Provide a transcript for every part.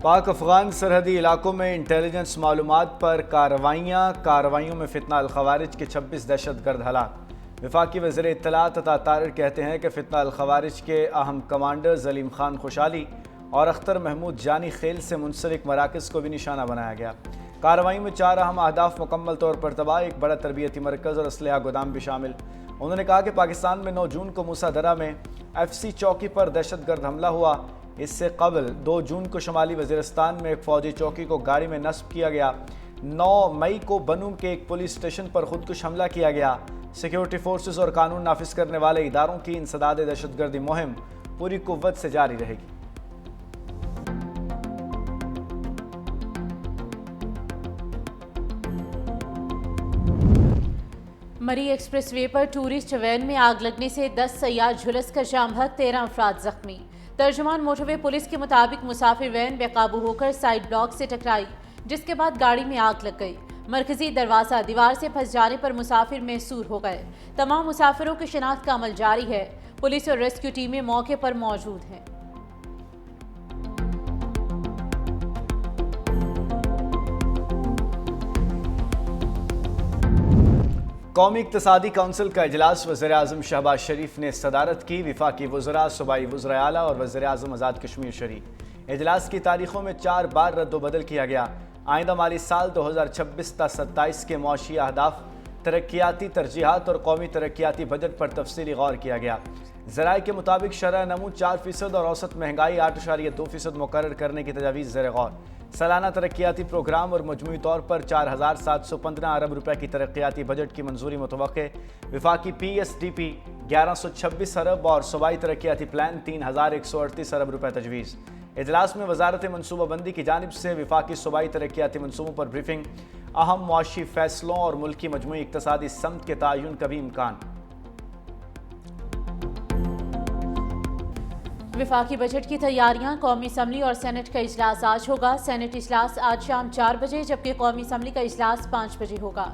پاک افغان سرحدی علاقوں میں انٹیلیجنس معلومات پر کارروائیوں میں فتنہ الخوارج کے 26 دہشت گرد ہلاک۔ وفاقی وزیر اطلاعات عطا طاہر کہتے ہیں کہ فتنہ الخوارج کے اہم کمانڈرز علیم خان خوشحالی اور اختر محمود جانی خیل سے منسلک مراکز کو بھی نشانہ بنایا گیا۔ کارروائی میں 4 اہم اہداف مکمل طور پر تباہ، ایک بڑا تربیتی مرکز اور اسلحہ گودام بھی شامل۔ انہوں نے کہا کہ پاکستان میں 9 جون کو موسیٰ درہ میں FCC چوکی پر دہشت گرد حملہ ہوا۔ اس سے قبل 2 جون کو شمالی وزیرستان میں ایک فوجی چوکی کو گاڑی میں نصب کیا گیا۔ 9 مئی کو بنوں کے ایک پولیس اسٹیشن پر خودکش حملہ کیا گیا۔ سیکیورٹی فورسز اور قانون نافذ کرنے والے اداروں کی انسداد دہشت گردی مہم پوری قوت سے جاری رہے گی۔ مری ایکسپریس وے پر ٹورسٹ وین میں آگ لگنے سے 10 سیاح جھلس کر جاں بحق، 13 افراد زخمی۔ ترجمان موٹر وے پولیس کے مطابق مسافر وین بے قابو ہو کر سائیڈ بلاک سے ٹکرائی، جس کے بعد گاڑی میں آگ لگ گئی۔ مرکزی دروازہ دیوار سے پھنس جانے پر مسافر محصور ہو گئے۔ تمام مسافروں کی شناخت کا عمل جاری ہے۔ پولیس اور ریسکیو ٹیمیں موقع پر موجود ہیں۔ قومی اقتصادی کونسل کا اجلاس وزیر اعظم شہباز شریف نے صدارت کی۔ وفاقی وزراء، صوبائی وزرائے اعلیٰ اور وزیر اعظم آزاد کشمیر شریف۔ اجلاس کی تاریخوں میں 4 بار رد و بدل کیا گیا۔ آئندہ مالی سال 2026 تا 27 کے معاشی اہداف، ترقیاتی ترجیحات اور قومی ترقیاتی بجٹ پر تفصیلی غور کیا گیا۔ ذرائع کے مطابق شرح نمو 4% اور اوسط مہنگائی 8.2% مقرر کرنے کی تجاویز زیر غور۔ سالانہ ترقیاتی پروگرام اور مجموعی طور پر 4715 ارب روپے کی ترقیاتی بجٹ کی منظوری متوقع۔ وفاقی PSDP 1126 ارب اور صوبائی ترقیاتی پلان 3138 ارب روپے تجویز۔ اجلاس میں وزارت منصوبہ بندی کی جانب سے وفاقی صوبائی ترقیاتی منصوبوں پر بریفنگ، اہم معاشی فیصلوں اور ملکی مجموعی اقتصادی سمت کے تعین کا بھی امکان۔ وفاقی بجٹ کی تیاریاں، قومی اسمبلی اور سینٹ کا اجلاس آج ہوگا۔ سینٹ اجلاس آج شام 4 بجے جبکہ قومی اسمبلی کا اجلاس 5 بجے ہوگا۔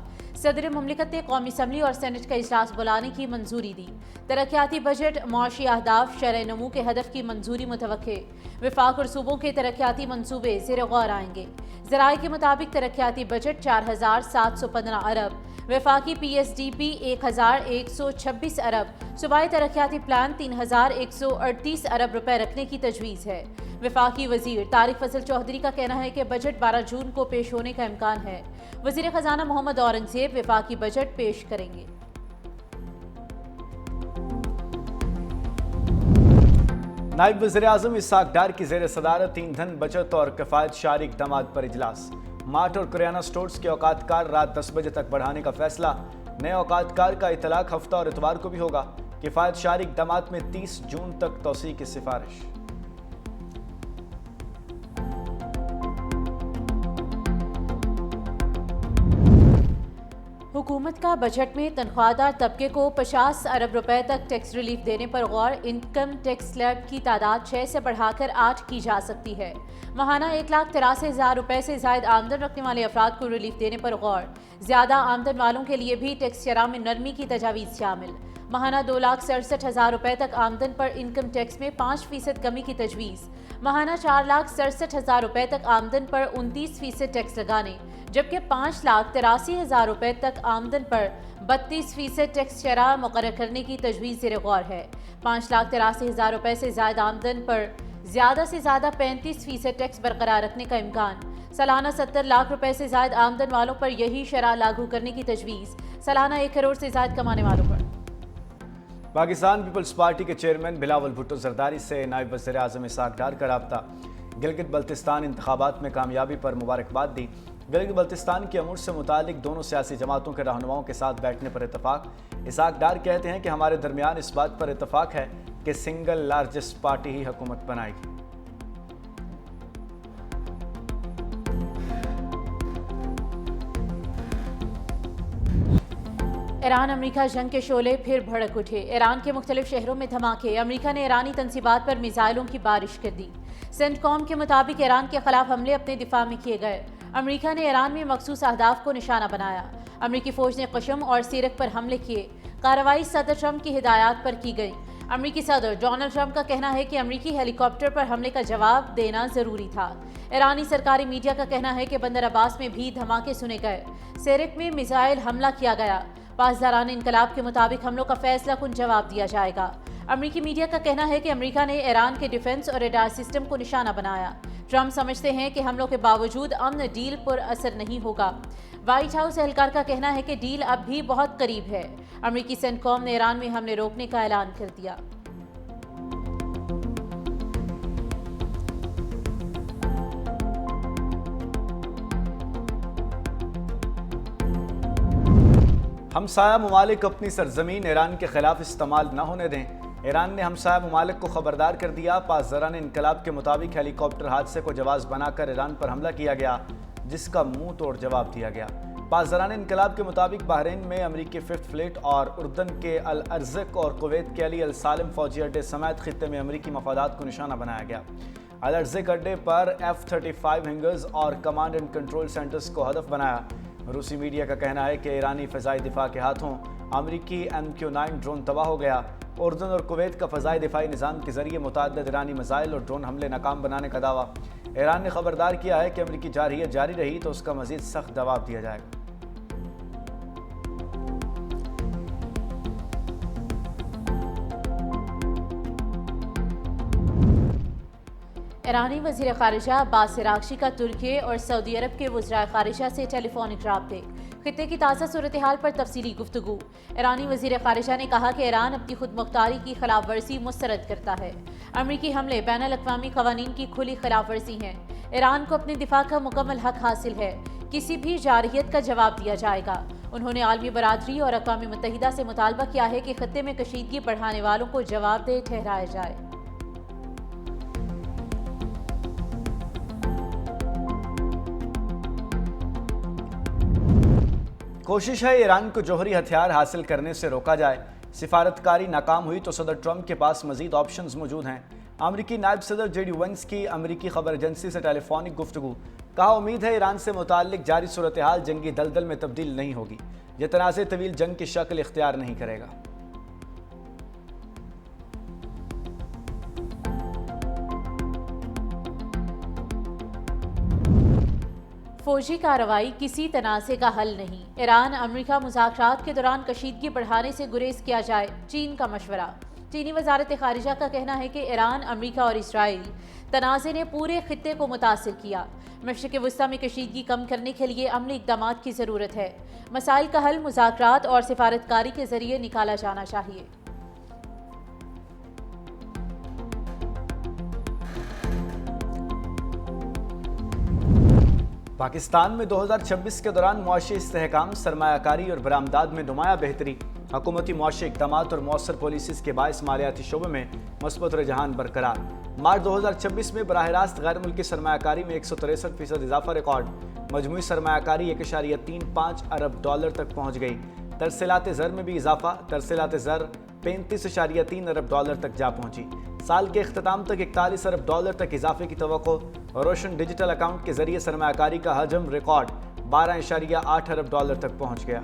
صدر مملکت نے قومی اسمبلی اور سینٹ کا اجلاس بلانے کی منظوری دی۔ ترقیاتی بجٹ، معاشی اہداف، شرح نمو کے ہدف کی منظوری متوقع۔ وفاق اور صوبوں کے ترقیاتی منصوبے زیر غور آئیں گے۔ ذرائع کے مطابق ترقیاتی بجٹ 4715 ارب، وفاقی PSDP 1126 ارب، صوبائی ترقیاتی پلان 3138 ارب روپے رکھنے کی تجویز ہے۔ وفاقی وزیر طارق فضل چودھری کا کہنا ہے کہ بجٹ 12 جون کو پیش ہونے کا امکان ہے۔ وزیر خزانہ محمد اورنگزیب وفاقی بجٹ پیش کریں گے۔ نائب وزیر اعظم اسحاق ڈار کی زیر صدارت ایندھن بچت اور کفایت شعاری اقدامات پر اجلاس۔ مارٹ اور کریانہ سٹورز کے اوقات کار رات 10 بجے تک بڑھانے کا فیصلہ۔ نئے اوقات کار کا اطلاق ہفتہ اور اتوار کو بھی ہوگا۔ کفایت شعاری اقدامات میں 30 جون تک توسیع کی سفارش۔ حکومت کا بجٹ میں تنخواہ دار طبقے کو 50 ارب روپے تک ٹیکس ریلیف دینے پر غور۔ انکم ٹیکس سلیب کی تعداد 6 سے بڑھا کر 8 کی جا سکتی ہے۔ ماہانہ 1,83,000 روپے سے زائد آمدن رکھنے والے افراد کو ریلیف دینے پر غور۔ زیادہ آمدن والوں کے لیے بھی ٹیکس شرح میں نرمی کی تجاویز شامل۔ ماہانہ 2,67,000 روپے تک آمدن پر انکم ٹیکس میں 5% کمی کی تجویز۔ ماہانہ 4,67,000 روپے تک آمدن پر 29% ٹیکس لگانے، جبکہ 5,83,000 روپے تک آمدن پر 32% ٹیکس شرح مقرر کرنے کی تجویز زیر غور ہے۔ 5,83,000 روپے سے زائد آمدن پر زیادہ سے زیادہ 35% ٹیکس برقرار رکھنے کا امکان۔ سالانہ 70 لاکھ روپے سے زائد آمدن والوں پر یہی شرح لاگو کرنے کی تجویز۔ سالانہ 1 کروڑ سے زائد کمانے والوں پر۔ پاکستان پیپلز پارٹی کے چیئرمین بلاول بھٹو زرداری سے نائب وزیر اعظم اسحاق ڈار کا رابطہ۔ گلگت بلتستان انتخابات میں کامیابی پر مبارکباد دی۔ گلگت بلتستان کے امور سے متعلق دونوں سیاسی جماعتوں کے رہنماؤں کے ساتھ بیٹھنے پر اتفاق۔ اسحاق ڈار کہتے ہیں کہ ہمارے درمیان اس بات پر اتفاق ہے کہ سنگل لارجسٹ پارٹی ہی حکومت بنائے گی۔ ایران امریکہ جنگ کے شعلے پھر بھڑک اٹھے۔ ایران کے مختلف شہروں میں دھماکے۔ امریکہ نے ایرانی تنصیبات پر میزائلوں کی بارش کر دی۔ سینٹ کام کے مطابق ایران کے خلاف حملے اپنے دفاع میں کیے گئے۔ امریکہ نے ایران میں مخصوص اہداف کو نشانہ بنایا۔ امریکی فوج نے قشم اور سیرک پر حملے کیے۔ کارروائی صدر ٹرمپ کی ہدایات پر کی گئی۔ امریکی صدر ڈونلڈ ٹرمپ کا کہنا ہے کہ امریکی ہیلی کاپٹر پر حملے کا جواب دینا ضروری تھا۔ ایرانی سرکاری میڈیا کا کہنا ہے کہ بندر عباس میں بھی دھماکے سنے گئے، سیرک میں میزائل حملہ کیا گیا۔ پاسداران انقلاب کے مطابق حملوں کا فیصلہ کن جواب دیا جائے گا۔ امریکی میڈیا کا کہنا ہے کہ امریکہ نے ایران کے ڈیفنس اور ریڈار سسٹم کو نشانہ بنایا۔ ٹرمپ سمجھتے ہیں کہ حملوں کے باوجود امن ڈیل پر اثر نہیں ہوگا۔ وائٹ ہاؤس اہلکار کا کہنا ہے کہ ڈیل اب بھی بہت قریب ہے۔ امریکی سینٹکام نے ایران میں حملے روکنے کا اعلان کر دیا۔ ہمسایہ ممالک اپنی سرزمین ایران کے خلاف استعمال نہ ہونے دیں۔ ایران نے ہمسایہ ممالک کو خبردار کر دیا۔ پاسداران انقلاب کے مطابق ہیلی کاپٹر حادثے کو جواز بنا کر ایران پر حملہ کیا گیا، جس کا منہ توڑ جواب دیا گیا۔ پاسداران انقلاب کے مطابق بحرین میں امریکی ففتھ فلیٹ اور اردن کے الارزق اور کویت کے علی السالم فوجی اڈے سمیت خطے میں امریکی مفادات کو نشانہ بنایا گیا۔ الارزق اڈے پر F-35 ہینگرز اور کمانڈ اینڈ کنٹرول سینٹرز کو ہدف بنایا۔ روسی میڈیا کا کہنا ہے کہ ایرانی فضائی دفاع کے ہاتھوں امریکی MQ-9 ڈرون تباہ ہو گیا۔ اردن اور کویت کا فضائی دفاعی نظام کے ذریعے متعدد ایرانی میزائل اور ڈرون حملے ناکام بنانے کا دعویٰ۔ ایران نے خبردار کیا ہے کہ امریکی جارحیت جاری رہی تو اس کا مزید سخت جواب دیا جائے گا۔ ایرانی وزیر خارجہ عباس عراقچی کا ترکی اور سعودی عرب کے وزرائے خارجہ سے ٹیلی فونک رابطے، خطے کی تازہ صورتحال پر تفصیلی گفتگو۔ ایرانی وزیر خارجہ نے کہا کہ ایران اپنی خود مختاری کی خلاف ورزی مسترد کرتا ہے۔ امریکی حملے بین الاقوامی قوانین کی کھلی خلاف ورزی ہیں۔ ایران کو اپنے دفاع کا مکمل حق حاصل ہے، کسی بھی جارحیت کا جواب دیا جائے گا۔ انہوں نے عالمی برادری اور اقوام متحدہ سے مطالبہ کیا ہے کہ خطے میں کشیدگی بڑھانے والوں کو جواب دہ ٹھہرایا جائے۔ کوشش ہے ایران کو جوہری ہتھیار حاصل کرنے سے روکا جائے۔ سفارتکاری ناکام ہوئی تو صدر ٹرمپ کے پاس مزید آپشنز موجود ہیں۔ امریکی نائب صدر JD وینس کی امریکی خبر ایجنسی سے ٹیلی فونک گفتگو، کہا امید ہے ایران سے متعلق جاری صورتحال جنگی دلدل میں تبدیل نہیں ہوگی، یہ تنازع طویل جنگ کی شکل اختیار نہیں کرے گا۔ فوجی کارروائی کسی تنازع کا حل نہیں، ایران امریکہ مذاکرات کے دوران کشیدگی بڑھانے سے گریز کیا جائے، چین کا مشورہ۔ چینی وزارت خارجہ کا کہنا ہے کہ ایران، امریکہ اور اسرائیل تنازع نے پورے خطے کو متاثر کیا۔ مشرق وسطیٰ میں کشیدگی کم کرنے کے لیے عملی اقدامات کی ضرورت ہے۔ مسائل کا حل مذاکرات اور سفارتکاری کے ذریعے نکالا جانا چاہیے۔ پاکستان میں 2026 کے دوران معاشی استحکام، سرمایہ کاری اور برآمدات میں نمایاں بہتری۔ حکومتی معاشی اقدامات اور مؤثر پالیسیز کے باعث مالیاتی شعبے میں مثبت رجحان برقرار۔ مارچ 2026 میں براہ راست غیر ملکی سرمایہ کاری میں 163% اضافہ ریکارڈ۔ مجموعی سرمایہ کاری $1.35 ارب تک پہنچ گئی۔ ترسیلات زر میں بھی اضافہ، ترسیلات زر $35.3 ارب تک جا پہنچی۔ سال کے اختتام تک $41 ارب تک اضافے کی توقع۔ روشن ڈیجیٹل اکاؤنٹ کے ذریعے سرمایہ کاری کا حجم ریکارڈ $12.8 ارب تک پہنچ گیا۔